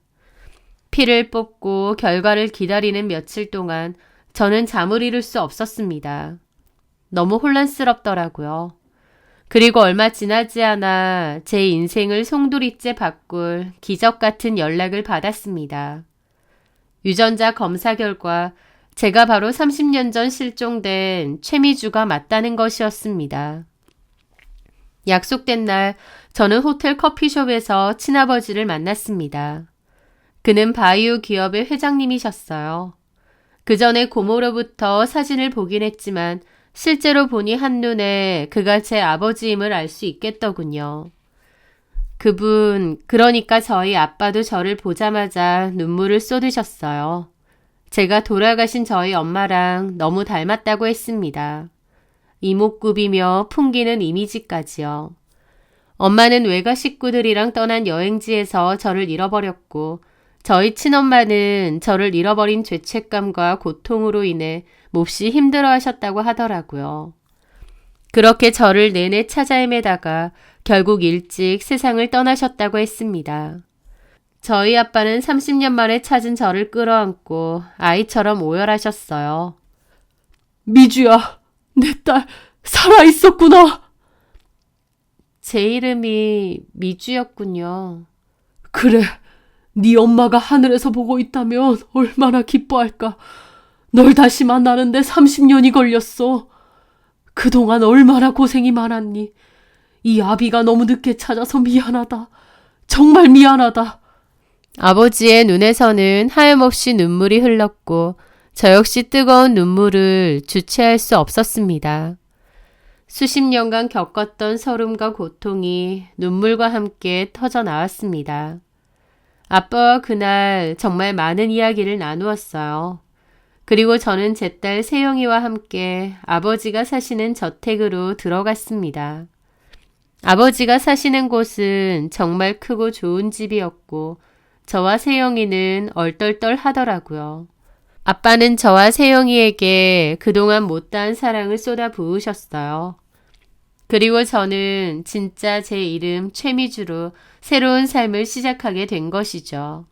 피를 뽑고 결과를 기다리는 며칠 동안 저는 잠을 이룰 수 없었습니다. 너무 혼란스럽더라고요. 그리고 얼마 지나지 않아 제 인생을 송두리째 바꿀 기적 같은 연락을 받았습니다. 유전자 검사 결과 제가 바로 30년 전 실종된 최미주가 맞다는 것이었습니다. 약속된 날 저는 호텔 커피숍에서 친아버지를 만났습니다. 그는 바이오 기업의 회장님이셨어요. 그 전에 고모로부터 사진을 보긴 했지만 실제로 보니 한눈에 그가 제 아버지임을 알 수 있겠더군요. 그분, 그러니까 저희 아빠도 저를 보자마자 눈물을 쏟으셨어요. 제가 돌아가신 저희 엄마랑 너무 닮았다고 했습니다. 이목구비며 풍기는 이미지까지요. 엄마는 외가 식구들이랑 떠난 여행지에서 저를 잃어버렸고 저희 친엄마는 저를 잃어버린 죄책감과 고통으로 인해 몹시 힘들어 하셨다고 하더라고요. 그렇게 저를 내내 찾아 헤매다가 결국 일찍 세상을 떠나셨다고 했습니다. 저희 아빠는 30년 만에 찾은 저를 끌어안고 아이처럼 오열하셨어요. 미주야, 내 딸 살아있었구나. 제 이름이 미주였군요. 그래, 네 엄마가 하늘에서 보고 있다면 얼마나 기뻐할까. 널 다시 만나는데 30년이 걸렸어. 그동안 얼마나 고생이 많았니. 이 아비가 너무 늦게 찾아서 미안하다. 정말 미안하다. 아버지의 눈에서는 하염없이 눈물이 흘렀고 저 역시 뜨거운 눈물을 주체할 수 없었습니다. 수십 년간 겪었던 서름과 고통이 눈물과 함께 터져 나왔습니다. 아빠와 그날 정말 많은 이야기를 나누었어요. 그리고 저는 제 딸 세영이와 함께 아버지가 사시는 저택으로 들어갔습니다. 아버지가 사시는 곳은 정말 크고 좋은 집이었고 저와 세영이는 얼떨떨 하더라고요. 아빠는 저와 세영이에게 그동안 못다한 사랑을 쏟아 부으셨어요. 그리고 저는 진짜 제 이름 최미주로 새로운 삶을 시작하게 된 것이죠.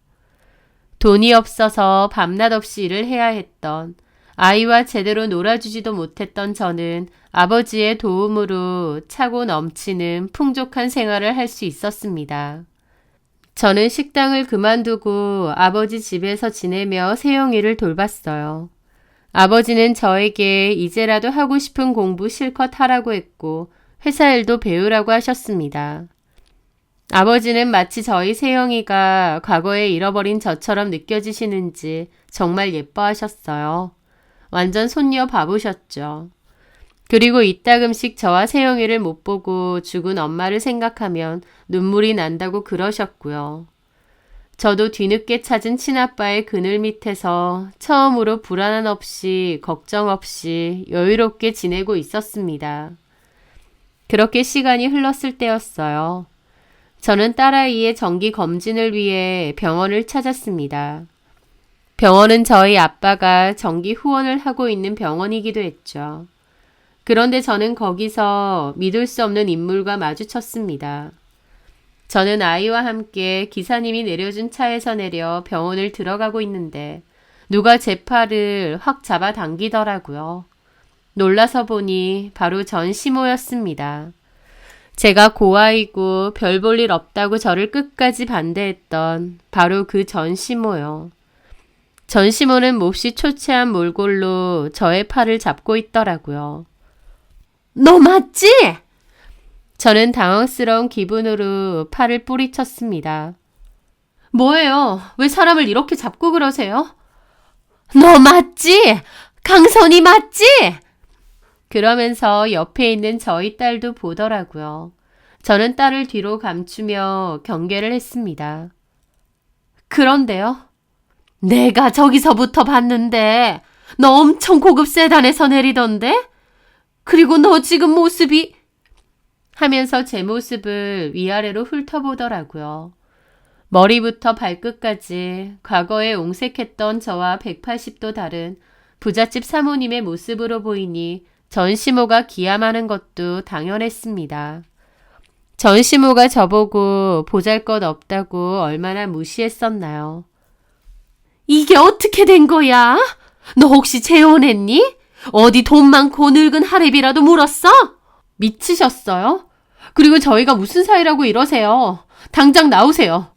돈이 없어서 밤낮 없이 일을 해야 했던, 아이와 제대로 놀아주지도 못했던 저는 아버지의 도움으로 차고 넘치는 풍족한 생활을 할 수 있었습니다. 저는 식당을 그만두고 아버지 집에서 지내며 세영이를 돌봤어요. 아버지는 저에게 이제라도 하고 싶은 공부 실컷 하라고 했고 회사 일도 배우라고 하셨습니다. 아버지는 마치 저희 세영이가 과거에 잃어버린 저처럼 느껴지시는지 정말 예뻐하셨어요. 완전 손녀 바보셨죠. 그리고 이따금씩 저와 세영이를 못 보고 죽은 엄마를 생각하면 눈물이 난다고 그러셨고요. 저도 뒤늦게 찾은 친아빠의 그늘 밑에서 처음으로 불안함 없이 걱정 없이 여유롭게 지내고 있었습니다. 그렇게 시간이 흘렀을 때였어요. 저는 딸아이의 정기 검진을 위해 병원을 찾았습니다. 병원은 저희 아빠가 정기 후원을 하고 있는 병원이기도 했죠. 그런데 저는 거기서 믿을 수 없는 인물과 마주쳤습니다. 저는 아이와 함께 기사님이 내려준 차에서 내려 병원을 들어가고 있는데 누가 제 팔을 확 잡아 당기더라고요. 놀라서 보니 바로 전시모였습니다. 제가 고아이고 별 볼 일 없다고 저를 끝까지 반대했던 바로 그 전시모요. 전시모는 몹시 초췌한 몰골로 저의 팔을 잡고 있더라고요. 너 맞지? 저는 당황스러운 기분으로 팔을 뿌리쳤습니다. 뭐예요? 왜 사람을 이렇게 잡고 그러세요? 너 맞지? 강선이 맞지? 그러면서 옆에 있는 저희 딸도 보더라고요. 저는 딸을 뒤로 감추며 경계를 했습니다. 그런데요? 내가 저기서부터 봤는데 너 엄청 고급 세단에서 내리던데? 그리고 너 지금 모습이 하면서 제 모습을 위아래로 훑어보더라고요. 머리부터 발끝까지 과거에 옹색했던 저와 180도 다른 부잣집 사모님의 모습으로 보이니 전시모가 기함하는 것도 당연했습니다. 전시모가 저보고 보잘것없다고 얼마나 무시했었나요? 이게 어떻게 된 거야? 너 혹시 재혼했니? 어디 돈 많고 늙은 하랩이라도 물었어? 미치셨어요? 그리고 저희가 무슨 사이라고 이러세요? 당장 나오세요.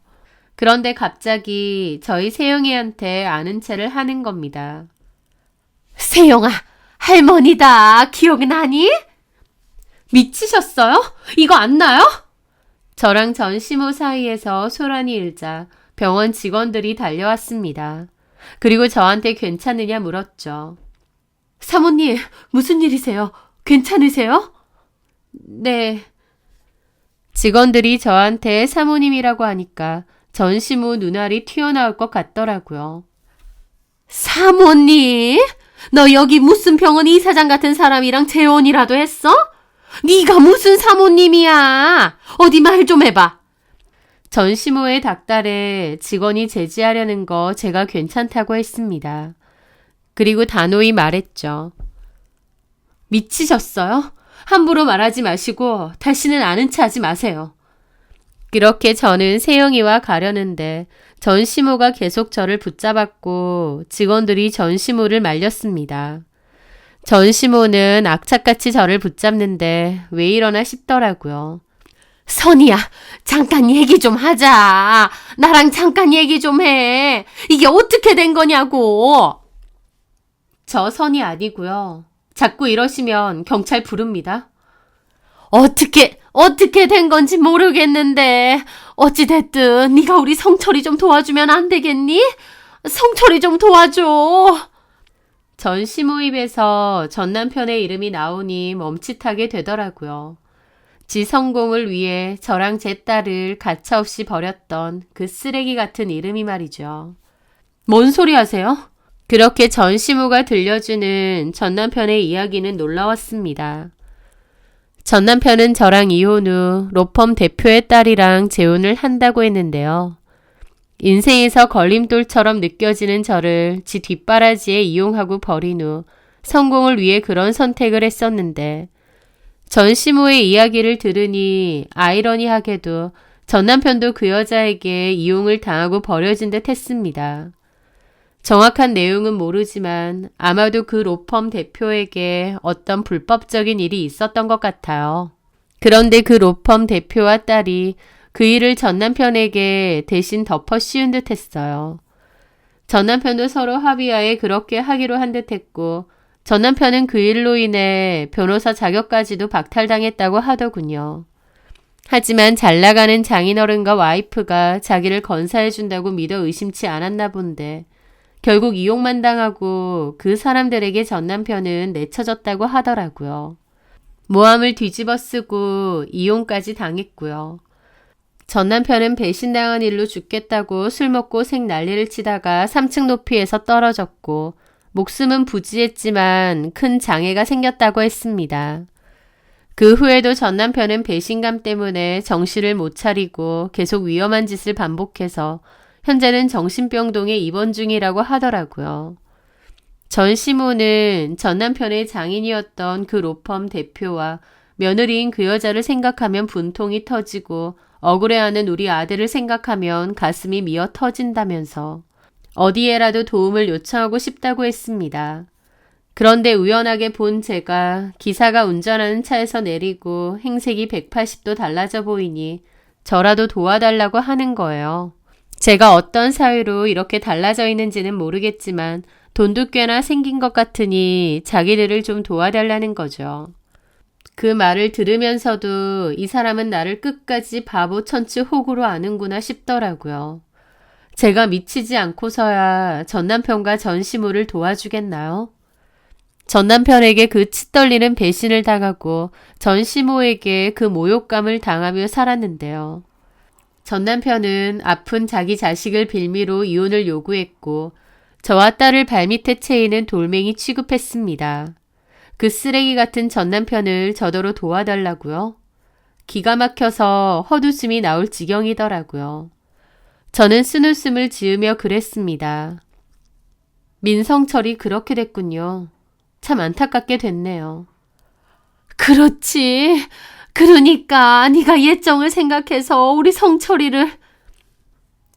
그런데 갑자기 저희 세영이한테 아는 체를 하는 겁니다. 세영아, 할머니다. 기억나니? 미치셨어요? 이거 안 나요? 저랑 전시모 사이에서 소란이 일자 병원 직원들이 달려왔습니다. 그리고 저한테 괜찮으냐 물었죠. 사모님, 무슨 일이세요? 괜찮으세요? 네. 직원들이 저한테 사모님이라고 하니까 전시모 눈알이 튀어나올 것 같더라고요. 사모님? 너 여기 무슨 병원 이사장 같은 사람이랑 재혼이라도 했어? 네가 무슨 사모님이야? 어디 말 좀 해봐. 전시모의 닭달에 직원이 제지하려는 거 제가 괜찮다고 했습니다. 그리고 단호히 말했죠. 미치셨어요? 함부로 말하지 마시고 다시는 아는 체 하지 마세요. 그렇게 저는 세영이와 가려는데 전시모가 계속 저를 붙잡았고 직원들이 전시모를 말렸습니다. 전시모는 악착같이 저를 붙잡는데 왜 이러나 싶더라고요. 선이야, 잠깐 얘기 좀 하자. 나랑 잠깐 얘기 좀 해. 이게 어떻게 된 거냐고. 저 선이 아니고요. 자꾸 이러시면 경찰 부릅니다. 어떻게 된 건지 모르겠는데 어찌됐든 네가 우리 성철이 좀 도와주면 안 되겠니? 성철이 좀 도와줘. 전시모 입에서 전 남편의 이름이 나오니 멈칫하게 되더라고요. 지 성공을 위해 저랑 제 딸을 가차없이 버렸던 그 쓰레기 같은 이름이 말이죠. 뭔 소리 하세요? 그렇게 전시모가 들려주는 전 남편의 이야기는 놀라웠습니다. 전 남편은 저랑 이혼 후 로펌 대표의 딸이랑 재혼을 한다고 했는데요. 인생에서 걸림돌처럼 느껴지는 저를 지 뒷바라지에 이용하고 버린 후 성공을 위해 그런 선택을 했었는데 전시모의 이야기를 들으니 아이러니하게도 전 남편도 그 여자에게 이용을 당하고 버려진 듯 했습니다. 정확한 내용은 모르지만 아마도 그 로펌 대표에게 어떤 불법적인 일이 있었던 것 같아요. 그런데 그 로펌 대표와 딸이 그 일을 전 남편에게 대신 덮어 씌운 듯 했어요. 전 남편도 서로 합의하에 그렇게 하기로 한 듯 했고 전 남편은 그 일로 인해 변호사 자격까지도 박탈당했다고 하더군요. 하지만 잘나가는 장인어른과 와이프가 자기를 건사해준다고 믿어 의심치 않았나 본데 결국 이용만 당하고 그 사람들에게 전 남편은 내쳐졌다고 하더라고요. 모함을 뒤집어 쓰고 이용까지 당했고요. 전 남편은 배신당한 일로 죽겠다고 술 먹고 색 난리를 치다가 3층 높이에서 떨어졌고 목숨은 부지했지만 큰 장애가 생겼다고 했습니다. 그 후에도 전 남편은 배신감 때문에 정신을 못 차리고 계속 위험한 짓을 반복해서 현재는 정신병동에 입원 중이라고 하더라고요. 전시모는 전 남편의 장인이었던 그 로펌 대표와 며느리인 그 여자를 생각하면 분통이 터지고 억울해하는 우리 아들을 생각하면 가슴이 미어 터진다면서 어디에라도 도움을 요청하고 싶다고 했습니다. 그런데 우연하게 본 제가 기사가 운전하는 차에서 내리고 행색이 180도 달라져 보이니 저라도 도와달라고 하는 거예요. 제가 어떤 사유로 이렇게 달라져 있는지는 모르겠지만 돈도 꽤나 생긴 것 같으니 자기들을 좀 도와달라는 거죠. 그 말을 들으면서도 이 사람은 나를 끝까지 바보 천치 호구로 아는구나 싶더라고요. 제가 미치지 않고서야 전 남편과 전시모를 도와주겠나요? 전 남편에게 그 치떨리는 배신을 당하고 전시모에게 그 모욕감을 당하며 살았는데요. 전 남편은 아픈 자기 자식을 빌미로 이혼을 요구했고 저와 딸을 발밑에 채이는 돌멩이 취급했습니다. 그 쓰레기 같은 전 남편을 저더러 도와달라고요? 기가 막혀서 헛웃음이 나올 지경이더라고요. 저는 쓴웃음을 지으며 그랬습니다. 민성철이 그렇게 됐군요. 참 안타깝게 됐네요. 그렇지. 그러니까 네가 예정을 생각해서 우리 성철이를...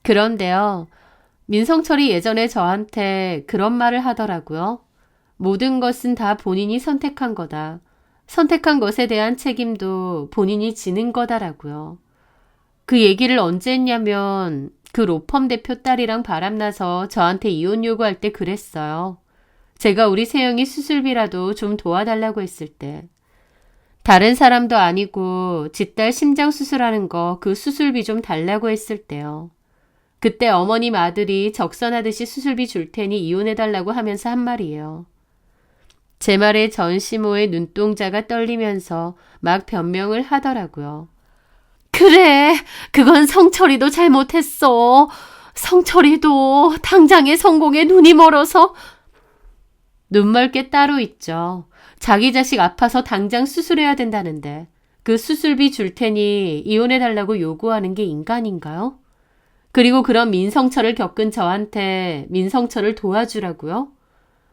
그런데요. 민성철이 예전에 저한테 그런 말을 하더라고요. 모든 것은 다 본인이 선택한 거다. 선택한 것에 대한 책임도 본인이 지는 거다라고요. 그 얘기를 언제 했냐면 그 로펌 대표 딸이랑 바람나서 저한테 이혼 요구할 때 그랬어요. 제가 우리 세영이 수술비라도 좀 도와달라고 했을 때. 다른 사람도 아니고 지 딸 심장 수술하는 거 그 수술비 좀 달라고 했을 때요. 그때 어머님 아들이 적선하듯이 수술비 줄 테니 이혼해달라고 하면서 한 말이에요. 제 말에 전시모의 눈동자가 떨리면서 막 변명을 하더라고요. 그래, 그건 성철이도 잘못했어. 성철이도 당장의 성공에 눈이 멀어서. 눈멀 게 따로 있죠. 자기 자식 아파서 당장 수술해야 된다는데 그 수술비 줄 테니 이혼해달라고 요구하는 게 인간인가요? 그리고 그런 민성철을 겪은 저한테 민성철을 도와주라고요?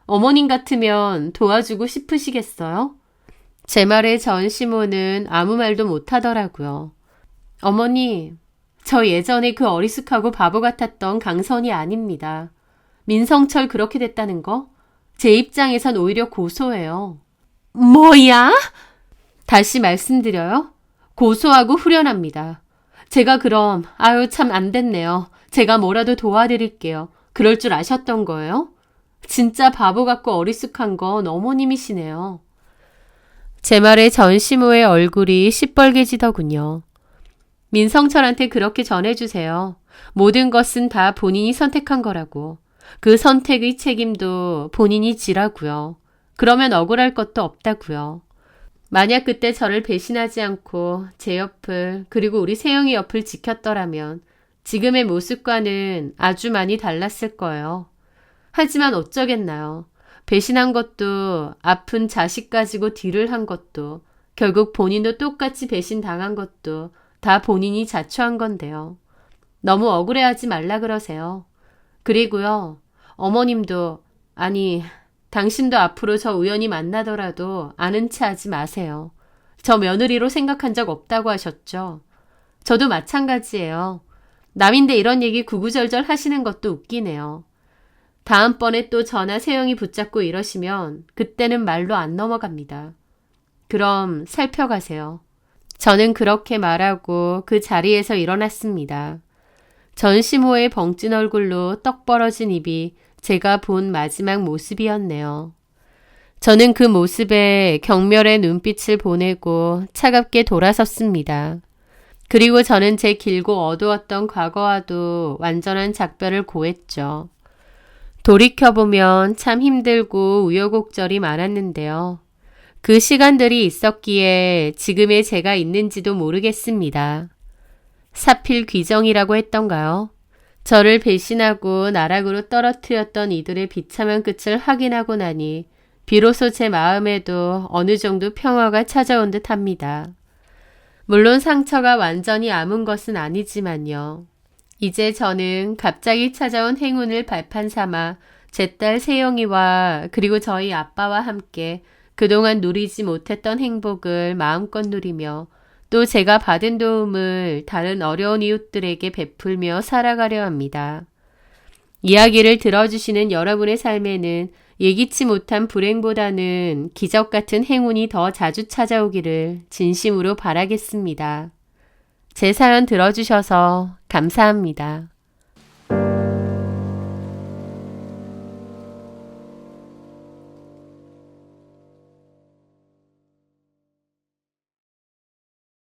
어머님 같으면 도와주고 싶으시겠어요? 제 말에 전시모는 아무 말도 못하더라고요. 어머니, 저 예전에 그 어리숙하고 바보 같았던 강선이 아닙니다. 민성철 그렇게 됐다는 거? 제 입장에선 오히려 고소해요. 뭐야? 다시 말씀드려요. 고소하고 후련합니다. 제가 그럼 아유 참 안 됐네요. 제가 뭐라도 도와드릴게요. 그럴 줄 아셨던 거예요? 진짜 바보 같고 어리숙한 건 어머님이시네요. 제 말에 전시모의 얼굴이 시뻘개지더군요. 민성철한테 그렇게 전해주세요. 모든 것은 다 본인이 선택한 거라고. 그 선택의 책임도 본인이 지라고요. 그러면 억울할 것도 없다고요. 만약 그때 저를 배신하지 않고 제 옆을 그리고 우리 세영이 옆을 지켰더라면 지금의 모습과는 아주 많이 달랐을 거예요. 하지만 어쩌겠나요. 배신한 것도 아픈 자식 가지고 딜을 한 것도 결국 본인도 똑같이 배신당한 것도 다 본인이 자초한 건데요. 너무 억울해하지 말라 그러세요. 그리고요. 어머님도 아니 당신도 앞으로 저 우연히 만나더라도 아는 체 하지 마세요. 저 며느리로 생각한 적 없다고 하셨죠. 저도 마찬가지예요. 남인데 이런 얘기 구구절절 하시는 것도 웃기네요. 다음번에 또 저나 세영이 붙잡고 이러시면 그때는 말로 안 넘어갑니다. 그럼 살펴가세요. 저는 그렇게 말하고 그 자리에서 일어났습니다. 전시모의 벙찐 얼굴로 떡 벌어진 입이 제가 본 마지막 모습이었네요. 저는 그 모습에 경멸의 눈빛을 보내고 차갑게 돌아섰습니다. 그리고 저는 제 길고 어두웠던 과거와도 완전한 작별을 고했죠. 돌이켜보면 참 힘들고 우여곡절이 많았는데요. 그 시간들이 있었기에 지금의 제가 있는지도 모르겠습니다. 사필 귀정이라고 했던가요? 저를 배신하고 나락으로 떨어뜨렸던 이들의 비참한 끝을 확인하고 나니 비로소 제 마음에도 어느 정도 평화가 찾아온 듯 합니다. 물론 상처가 완전히 아문 것은 아니지만요. 이제 저는 갑자기 찾아온 행운을 발판 삼아 제 딸 세영이와 그리고 저희 아빠와 함께 그동안 누리지 못했던 행복을 마음껏 누리며 또 제가 받은 도움을 다른 어려운 이웃들에게 베풀며 살아가려 합니다. 이야기를 들어주시는 여러분의 삶에는 예기치 못한 불행보다는 기적 같은 행운이 더 자주 찾아오기를 진심으로 바라겠습니다. 제 사연 들어주셔서 감사합니다.